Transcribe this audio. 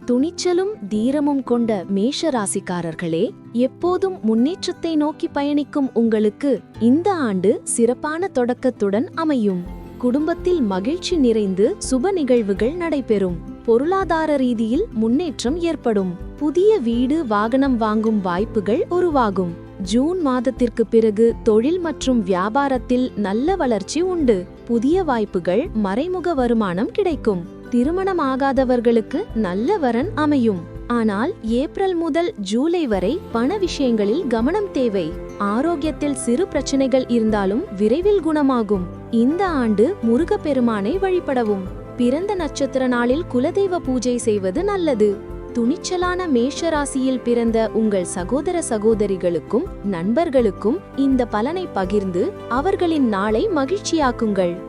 துணிச்சலும் தீரமும் கொண்ட மேஷ ராசிக்காரர்களே, எப்போதும் முன்னேற்றத்தை நோக்கி பயணிக்கும் உங்களுக்கு இந்த ஆண்டு சிறப்பான தொடக்கத்துடன் அமையும். குடும்பத்தில் மகிழ்ச்சி நிறைந்து சுப நிகழ்வுகள் நடைபெறும். பொருளாதார ரீதியில் முன்னேற்றம் ஏற்படும். புதிய வீடு வாகனம் வாங்கும் வாய்ப்புகள் உருவாகும். ஜூன் மாதத்திற்கு பிறகு தொழில் மற்றும் வியாபாரத்தில் நல்ல வளர்ச்சி உண்டு. புதிய வாய்ப்புகள், மறைமுக வருமானம் கிடைக்கும். திருமணமாகாதவர்களுக்கு நல்ல வரன் அமையும். ஆனால் ஏப்ரல் முதல் ஜூலை வரை பண விஷயங்களில் கவனம் தேவை. ஆரோக்கியத்தில் சிறு பிரச்சனைகள் இருந்தாலும் விரைவில் குணமாகும். இந்த ஆண்டு முருகப்பெருமானை வழிபடவும். பிறந்த நட்சத்திர நாளில் குலதெய்வ பூஜை செய்வது நல்லது. துணிச்சலான மேஷ ராசியில் பிறந்த உங்கள் சகோதர சகோதரிகளுக்கும் நண்பர்களுக்கும் இந்த பலனை பகிர்ந்து அவர்களின் நாளை மகிழ்ச்சியாக்குங்கள்.